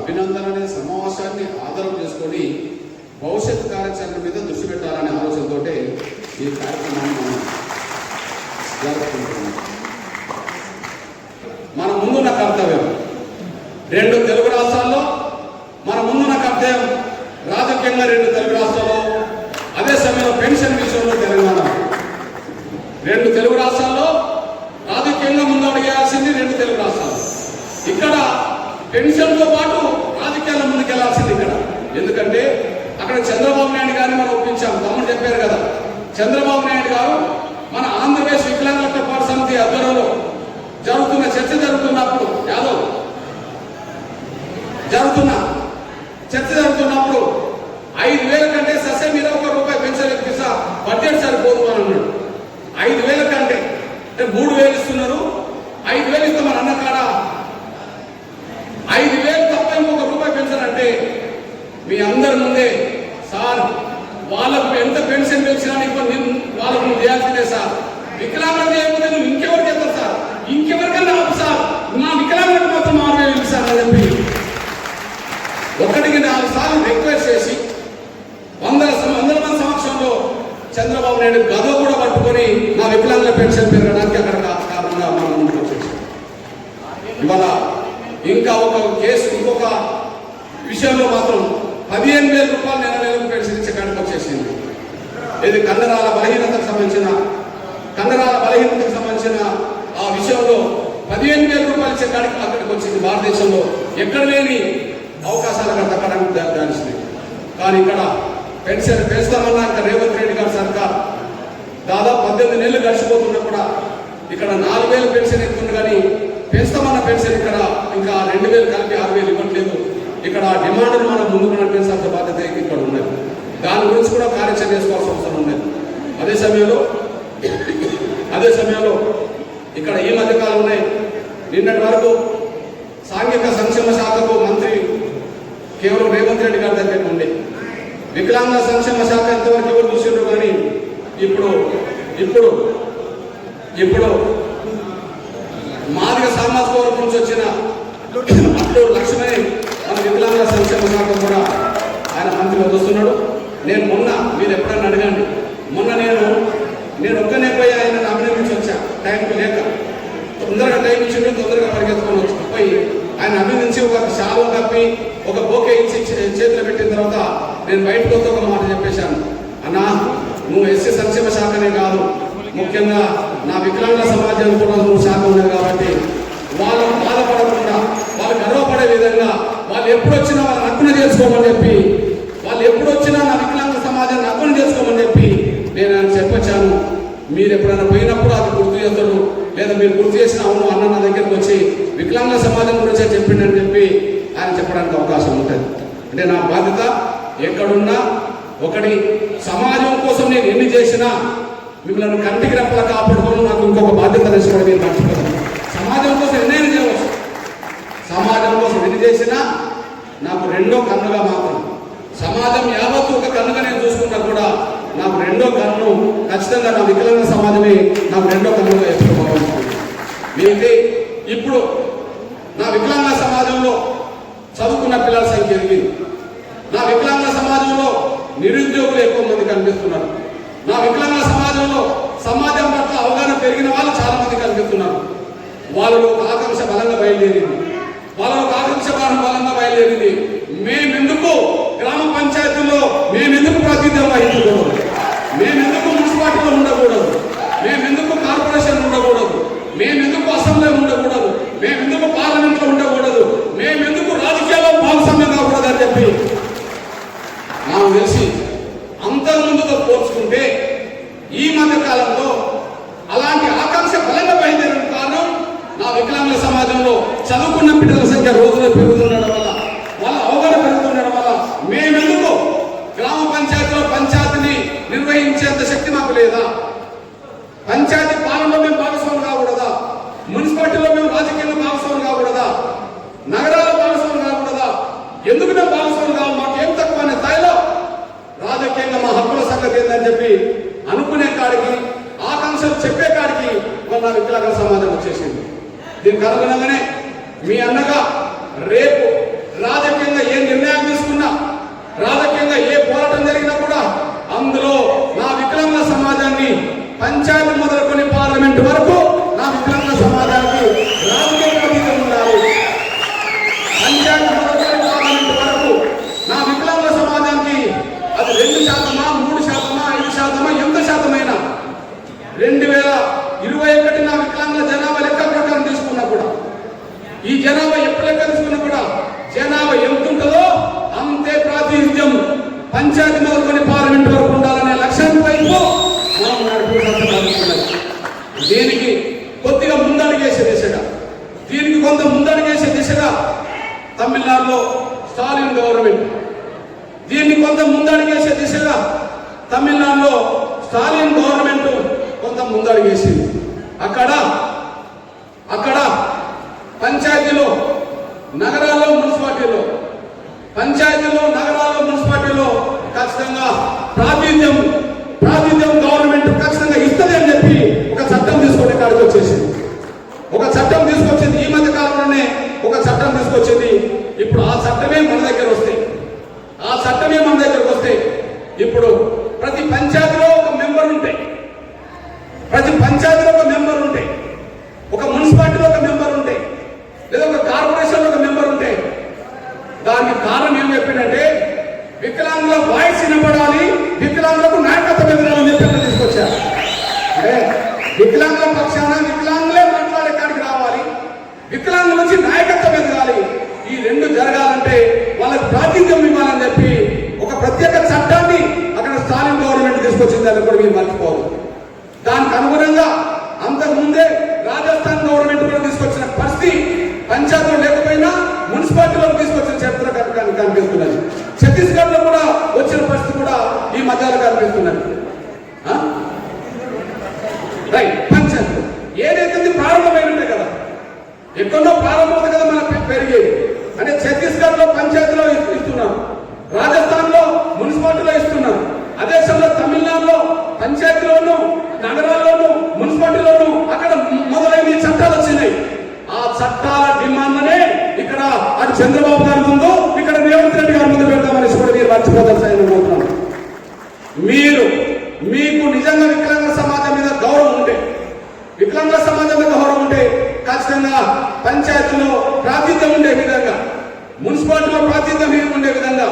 అభినందన అనే సమావేశాన్ని ఆధారం చేసుకొని భవిష్యత్ కార్యాచరణ మీద దృష్టి పెట్టాలనే ఆలోచనతో ఈ కార్యక్రమాన్ని మనం జరుపుకుంటున్నాం. మన ముందున్న కర్తవ్యం 2 తెలుగు రాష్ట్రాల్లో, మన ముందున్న కర్తవ్యం రాజకీయంగా 2 తెలుగు రాష్ట్రాల్లో, అదే సమయంలో పెన్షన్ విషయంలో తెలంగాణ 2 తెలుగు రాష్ట్రాల్లో రాజకీయంగా ముందడుగేయాల్సింది 2 తెలుగు రాష్ట్రాలు. ఇక్కడ పెన్షన్తో పాటు రాజకీయాల్లో ముందుకెళ్లాల్సింది ఇక్కడ. ఎందుకంటే అక్కడ చంద్రబాబు నాయుడు గారిని మనం ఒప్పించాం. తమ్ముడు చెప్పారు కదా, చంద్రబాబు నాయుడు గారు మన ఆంధ్రప్రదేశ్ వికలాంగుల పోరాట సమితి ఆధ్వర్యంలో జరుగుతున్న చర్చ జరుగుతున్నప్పుడు జరుగుతున్నప్పుడు 5,000 కంటే ససే మీద ₹1 పెన్షన్ ఇప్పిస్తా, బడ్జెట్ సరిపోదు అని అన్నాడు. 5,000 కంటే అంటే 3,000 ఇస్తున్నారు, 5,000 ఇస్తామని అన్న కాడ 5,000 తప్ప ఇంకొక ₹1 పెన్షన్ అంటే మీ అందరి ముందే సార్ వాళ్ళకు ఎంత పెన్షన్ పెంచినా వాళ్ళకు నువ్వు చేయాల్సిందే సార్. వికలాంగులు చేయకపోతే నువ్వు ఇంకెవరు చేస్తారు సార్, ఇంకెవరికన్నా ఆపు సార్, మా వికలాంగులకు మాత్రం 6,000 సార్ అని చెప్పి 1-4 సార్లు రిక్వెస్ట్ చేసి వందల మంది సమక్షంలో చంద్రబాబు నాయుడు గద కూడా పట్టుకొని నా వికలాంగుల పెన్షన్ పెరగడానికి అక్కడ కారణంగా మనం ముందుకు వచ్చేసాం. ఇవాళ ఇంకా ఒక కేసు, ఇంకొక విషయంలో మాత్రం 15,000 రూపాయలు నెలకు పెన్షన్ ఇచ్చే కాడికి వచ్చేసింది. ఇది కండరాల బలహీనతకు సంబంధించిన ఆ విషయంలో 15,000 రూపాయలు ఇచ్చే కాడికి అక్కడికి వచ్చింది. భారతదేశంలో ఎక్కడ లేని అవకాశాలు అక్కడ తగ్గడానికి దానిస్తుంది. కానీ ఇక్కడ పెన్షన్ పెంచుతామన్నా ఇంకా రేవంత్ రెడ్డి గారి సర్కార్ దాదాపు 18 నెలలు గడిచిపోతున్నా కూడా ఇక్కడ 4,000 పెన్షన్ ఇస్తుంది. కానీ పెంచుతామన్న పెన్షన్ ఇక్కడ ఇంకా 2,000 కలిపి 6,000 ఇవ్వట్లేదు. ఇక్కడ డిమాండ్ను మనం ముందుకు నడిపించాల్సిన బాధ్యత ఇక్కడ ఉన్నది. దాని గురించి కూడా కార్యాచరణ చేసుకోవాల్సిన అవసరం ఉన్నది. అదే సమయంలో ఇక్కడ ఈ మధ్యకాలం ఉన్నాయి. నిన్నటి వరకు సాంఘిక సంక్షేమ శాఖకు మంత్రి కేవలం రేవంత్ రెడ్డి గారి దగ్గర ఉండే, వికలాంగుల సంక్షేమ శాఖ ఎంతవరకు ఎవరు చూసిండ్రు. కానీ ఇప్పుడు మాదిగ సామాజిక వర్గం నుంచి వచ్చిన అప్పుడు లక్ష్మణి మన వికలాంగుల సంక్షేమ శాఖ కూడా ఆయన మంత్రిగా వస్తున్నాడు. నేను మొన్న, మీరు ఎప్పుడన్నా అడగండి, మొన్న నేను ఒక్కనే పోయి ఆయన అభినందించి వచ్చా. టైంకి లేక తొందరగా టైం ఇచ్చిండు, తొందరగా పరిగెత్తుకొని పోయి ఆయన అభినందించి ఒక శాలువ కప్పి ఒక బోకే ఇచ్చి చేతిలో పెట్టిన తర్వాత నేను బయటకు వస్తే ఒక మాట చెప్పేశాను, అన్నా నువ్వు ఎస్సీ సంక్షేమ శాఖనే కాదు, ముఖ్యంగా నా వికలాంగుల సమాజానికి కూడా నువ్వు శాఖ ఉన్నది కాబట్టి వాళ్ళు బాధపడకుండా, వాళ్ళు గర్వపడే విధంగా వాళ్ళు ఎప్పుడు వచ్చినా వాళ్ళని హక్కున చేసుకోమని చెప్పి, వాళ్ళు ఎప్పుడు వచ్చినా నా వికలాంగుల సమాజాన్ని హక్కున చేసుకోమని చెప్పి నేను ఆయన చెప్పొచ్చాను. మీరు ఎప్పుడైనా పోయినప్పుడు అది గుర్తు చేస్తాడు, లేదా మీరు గుర్తు చేసిన అవును అన్న నా దగ్గరికి వచ్చి వికలాంగుల సమాజం గురించే చెప్పిండని చెప్పి ఆయన చెప్పడానికి అవకాశం ఉంటుంది. అంటే నా బాధ్యత ఎక్కడున్నా ఒకటి, సమాజం కోసం నేను ఎన్ని చేసినా మిమ్మల్ని కంటికి రెప్పలా కాపాడుకోవడం నాకు ఇంకొక బాధ్యత తీసుకోవడం నేను మర్చిపోతాను. సమాజం కోసం ఎన్నైనా చేయవచ్చు, సమాజం కోసం ఎన్ని చేసినా నాకు 2వ కన్నుగా మాత్రం, సమాజం యావత్తు ఒక కన్నుగా నేను చూసుకున్నా కూడా నాకు 2వ కన్ను ఖచ్చితంగా నా వికలాంగ సమాజమే నాకు 2వ కన్నుగా ఎప్పుడు భావిస్తుంది. మీకే ఇప్పుడు నా వికలాంగ సమాజంలో చదువుకున్న పిల్లల సంఖ్య పెరిగింది. నా వికలాంగ సమాజంలో నిరుద్యోగులు ఎక్కువ మంది కనిపిస్తున్నారు. నా వికలాంగ సమాజంలో సమాజం పట్ల అవగాహన పెరిగిన వాళ్ళు చాలా మంది కనిపిస్తున్నారు. వాళ్ళలో ఆకాంక్ష బలంగా బయలుదేరింది. మేమెందుకు గ్రామ పంచాయతీలో మేమెందుకు ప్రాతినిధ్యం వహించకూడదు, మేమెందుకు మున్సిపాలిటీలో ఉండకూడదు, మేమెందుకు కార్పొరేషన్ ఉండకూడదు, మేమెందుకు అసెంబ్లీ ఉండకూడదు, మేమెందుకు పార్లమెంట్లో ఉండకూడదు, మేమెందుకు రాజకీయాల్లో భాగస్వామ్యం కాకూడదు అని చెప్పి నాకు తెలిసి అంతకుముందుతో పోల్చుకుంటే ఈ మధ్య కాలంలో అలాంటి ఆకాంక్ష బలంగా బయలుదేరడం కారణం నా వికలాంగుల సమాజంలో చదువుకున్న బిడ్డల సంఖ్య రోజులో పెరుగుతుండడం వల్ల, వాళ్ళ అవగాహన పెరుగుతుండడం వల్ల మేమెందుకు గ్రామ పంచాయతీలో పంచాయతీని నిర్వహించేంత శక్తి మాకు లేదా, పంచాయతీ పాలనలో మేము భాగస్వామి కాకూడదా, మున్సిపాలిటీలో మేము రాజకీయంగా భాగస్వామి కాకూడదా, నగరాల్లో భాగస్వామి కాకూడదా, ఎందుకు మేము భాగస్వామి కావాలి, మాకు ఏం తక్కువ అనే స్థాయిలో రాజకీయంగా మా హక్కుల సంగతి ఏందని చెప్పి అనుకునే కాడికి, ఆకాంక్షలు చెప్పే కాడికి మన వికలాంగ సమాజం వచ్చేసింది. దీనికి అనుగుణంగానే మీ అన్నగా రాజకీయంగా ఏ నిర్ణయం తీసుకున్నా, రాజకీయంగా ఏ పోరాటం జరిగినా కూడా అందులో నా వికలాంగుల సమాజాన్ని పంచాయతీ మొదలుకొని పార్లమెంట్ వరకు నా వికలాంగుల సమాజానికి రాజకీయ ప్రాతినిధ్యం ఉండాలి. పంచాయతీ మొదలుకొని పార్లమెంట్ వరకు నా వికలాంగుల సమాజానికి అది 2%, 3%, 5% ఎంత శాతమైనా 2021 నా వికలాంగుల జనాభా లెక్క ప్రకారం తీసుకున్నా కూడా, ఈ జనాభా ఎప్పుడు లెక్క తీసుకున్నా కూడా జనాభా ఎంత ఉంటుందో అంతే ప్రాతినిధ్యం పంచాయతీ మొదలుకొని పార్లమెంట్ వరకు ఉండాలనే లక్ష్యం వైపు మనం నడుపుకుంటున్నాం. దీనికి కొద్దిగా ముందడుగేసే దిశగా, దీనికి కొంత ముందడుగేసే దిశగా తమిళనాడులో స్టాలిన్ గవర్నమెంట్, దీన్ని కొంత ముందడుగేసే దిశగా తమిళనాడులో స్టాలిన్ గవర్నమెంట్ కొంత ముందడుగేసింది. అక్కడ పంచాయతీలో, నగరాల్లో, మున్సిపాలిటీలో, పంచాయతీలో, నగరాల్లో, మున్సిపాలిటీలో ఖచ్చితంగా ప్రాతినిధ్యం గవర్నమెంట్ ఖచ్చితంగా ఇస్తుంది అని చెప్పి ఒక చట్టం తీసుకునే కాడికి వచ్చేసింది. ఒక చట్టం తీసుకొచ్చింది. ఈ మధ్య కాలంలోనే ఒక చట్టం తీసుకొచ్చింది. ఇప్పుడు ఆ చట్టమే మన దగ్గరకు వస్తే ఇప్పుడు ప్రతి పంచాయతీలో ఒక మెంబర్ ఉంటే, ఒక మున్సిపాలిటీలో ఒక మెంబర్ ఉంటే, లేదా ఒక కార్పొరేషన్లో ఒక మెంబర్ ఉంటే, దానికి కారణం ఏం చెప్పిందంటే వికలాంగుల వాయిస్ వినపడాలి, వికలాంగులకు నాయకత్వం ఎదురాలని చెప్పి తీసుకొచ్చారు. అంటే వికలాంగుల పక్షాన వికలాంగులే మాట్లాడే కాడికి రావాలి, వికలాంగుల నుంచి నాయకత్వం ఎదగాలి. ఈ రెండు జరగాలంటే వాళ్ళకి ప్రాతినిధ్యం ఇవ్వాలని చెప్పి ఒక ప్రత్యేక చట్టాన్ని అక్కడ స్టాలిన్ గవర్నమెంట్ తీసుకొచ్చింది. అని కూడా మీరు మర్చిపోవాలి. దానికి అనుగుణంగా అంతకుముందే రాజస్థాన్ గవర్నమెంట్ కూడా తీసుకొచ్చిన పరిస్థితి పంచాయతీలో లేకపోయినా మున్సిపాలిటీలో తీసుకొచ్చిన చరిత్ర కనిపిస్తున్నది. ఛత్తీస్గఢ్ లో కూడా వచ్చిన పరిస్థితి కూడా ఈ మధ్యలో కనిపిస్తున్నది. రైట్, పంచాయతీ ఏదైతే ప్రారంభమైనట్టే కదా, ఎక్కడో ప్రారంభం కదా మనకు పెరిగేది. అంటే ఛత్తీస్గఢ్ లో పంచాయతీలో ఇస్తున్నారు, రాజస్థాన్ లో మున్సిపాలిటీలో ఇస్తున్నారు, అదే సమయంలో తమిళనాడులో పంచాయతీలోను, నగరాల్లోను, మున్సిపాలిటీలోను అక్కడ మొదలైన చట్టాలు వచ్చినాయి. ఆ చట్టాల డిమాండ్నే ఇక్కడ అటు చంద్రబాబు గారి ముందు, ఇక్కడ రేవంత్ రెడ్డి గారి ముందు పెడతామని కూడా మీరు మర్చిపోతారు. మీకు నిజంగా వికలాంగ సమాజం మీద గౌరవం ఉంటే, వికలాంగ సమాజం మీద గౌరవం ఉంటే ఖచ్చితంగా పంచాయతీలో ప్రాతినిధ్యం ఉండే విధంగా, మున్సిపాలిటీలో ప్రాతినిధ్యం ఉండే విధంగా,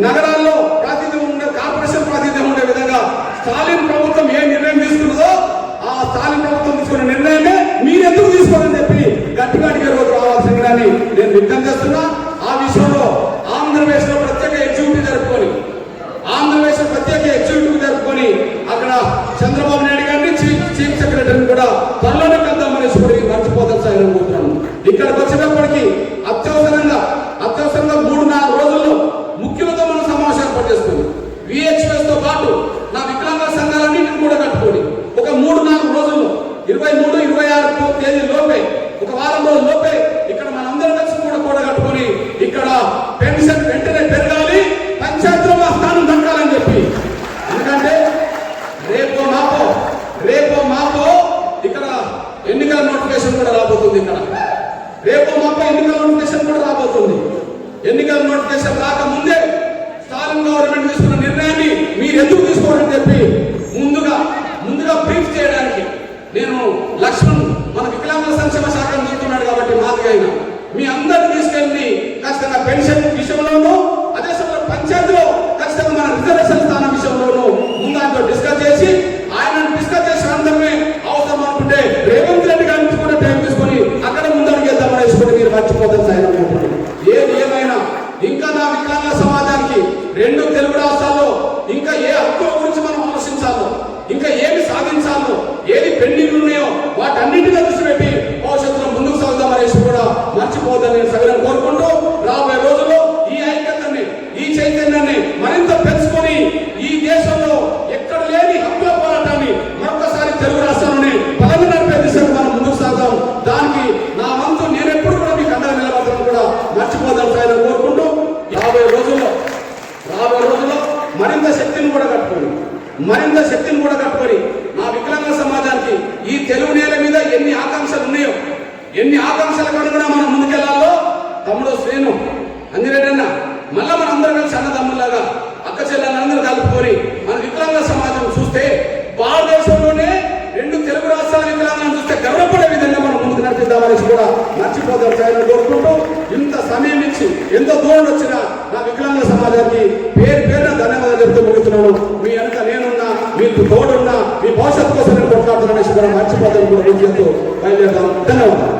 నగరాల్లో ప్రాతినిధ్యం ఉండే, కార్పొరేషన్ ప్రాతినిధ్యం ఉండే విధంగా స్టాలిన్ ప్రభుత్వం ఏ నిర్ణయం తీసుకున్నదో ఆ స్టాలిన్ ప్రభుత్వం తీసుకున్న నిర్ణయమే మీరు ఎందుకు తీసుకోవాలని చెప్పి గట్టిగా అడిగే రోజు రావాల్సిందని నేను విజ్ఞప్తి చేస్తున్నా. ఆ విషయంలో ఆంధ్రప్రదేశ్ లో ప్రత్యేక ఎగ్జిక్యూటివ్ జరుపుకొని అక్కడ చంద్రబాబు నాయుడు గారిని చీఫ్ సెక్రటరీని కూడా త్వరలోనే కద్దామని మర్చిపోతాను. ఇక్కడికి వచ్చినప్పటికీ అత్యవసరంగా 3-4 రోజుల్లో ముఖ్యులతో మనం సమావేశం ఏర్పాటు చేసుకుని VHS తో పాటు నా వికలాంగ సంఘాలన్నింటిని కూడా కట్టుకొని ఒక 3-4 రోజుల్లో 23-26 తేదీ లోపే, ఒక వారం రోజుల లోపే ఇక్కడ మనందరం కలిసి కూడా కట్టుకొని ఇక్కడ పెన్షన్ వెంటనే పెరగాలి, పంచాయతీలో మా స్థానం దక్కాలని చెప్పి. ఎందుకంటే రేపో మాపో ఇక్కడ ఎన్నికల నోటిఫికేషన్ కూడా రాబోతుంది. ఎన్నికల నోటిఫికేషన్ రాకముందే స్టాలిన్ గవర్నమెంట్ తీసుకున్న నిర్ణయాన్ని మీరు ఎందుకు తీసుకోవాలని చెప్పి ముందుగా బ్రీఫ్ చేయడానికి నేను లక్ష్మణ్ మన వికలాంగుల సంక్షేమ శాఖ చూస్తున్నాడు కాబట్టి మాదిగా అయినా మీ అందరిని తీసుకెళ్ళి ఖచ్చితంగా పెన్షన్ విషయంలోనూ, అదే సమయంలో పంచాయతీలో ఖచ్చితంగా మన రిజర్వేషన్ స్థానం విషయంలోనూ ముందు డిస్కస్ చేసి అందరమే అవసరం అనుకుంటే రేవంత్ రెడ్డి గారిని కూడా టైం తీసుకొని అక్కడ ముందడుగేద్దామని మీరు మర్చిపోతారు. ఏది ఏమైనా ఇంకా నా వికలాంగ సమాజానికి 2 తెలుగు రాష్ట్రాల్లో ఇంకా ఏ హక్కుల గురించి మనం ఆలోచించాలో, ఇంకా ఏమి సాధించాలో, ఏది పెండింగ్ ఉన్నాయో వాటన్నింటినీ దృష్టి పెట్టి భవిష్యత్తులో ముందుకు సాగుదామనేసి కూడా మర్చిపోదని సగం కోరుకుంటూ రాబోయే రోజుల్లో ఈ ఐక్యతని, ఈ చైతన్యాన్ని మరింత పెంచుకొని ఈ దేశంలో ఎక్కడ లేని హక్కుల పోరాటాన్ని మరొకసారి తెలుగు రాష్ట్రాలని బలంగా నడిపే దిశగా మనం ముందుకు సాగుదాం. దానికి నా వంతు నేను ఎప్పుడు కూడా మీకు అండగా నిలబడతాను కూడా మర్చిపోదాం సార్ కోరుకుంటూ రాబోయే రోజుల్లో మరింత శక్తిని కూడా కట్టుకొని నా వికలాంగ సమాజానికి ఈ తెలుగు నేల మీద ఎన్ని ఆకాంక్షలు ఉన్నాయో, ఎన్ని ఆకాంక్షల కనుక మనం ముందుకెళ్లాలో తమ్ముడు శ్రేణు అంజిరెడ్డి అన్న మళ్ళా మన అందరం కలిసి అన్నదమ్ములాగా అక్క చెల్లెలందరూ కలుపుకొని మన వికలాంగ సమాజం చూస్తే భారతదేశంలోనే 2 తెలుగు రాష్ట్రాల వికలాంగులను చూస్తే గర్వపడే విధంగా మనం ముందుకు నడిపిద్దామనేసి కూడా మర్చిపోతాం చేయాలని కోరుకుంటూ ఇంత సమయం ఇచ్చి ఎంతో దూరం వచ్చిన నా వికలాంగ సమాజానికి పేరున ధన్యవాదాలు చెప్తూ ముగుతున్నాను. మీ వెనక నేనున్నా, మీకు తోడున్నా, మీ భవిష్యత్తు కోసం నేను కొట్లాడుతున్నానేసి కూడా మర్చిపోతాను కూడా బయలుదేరుతాం. ధన్యవాదాలు.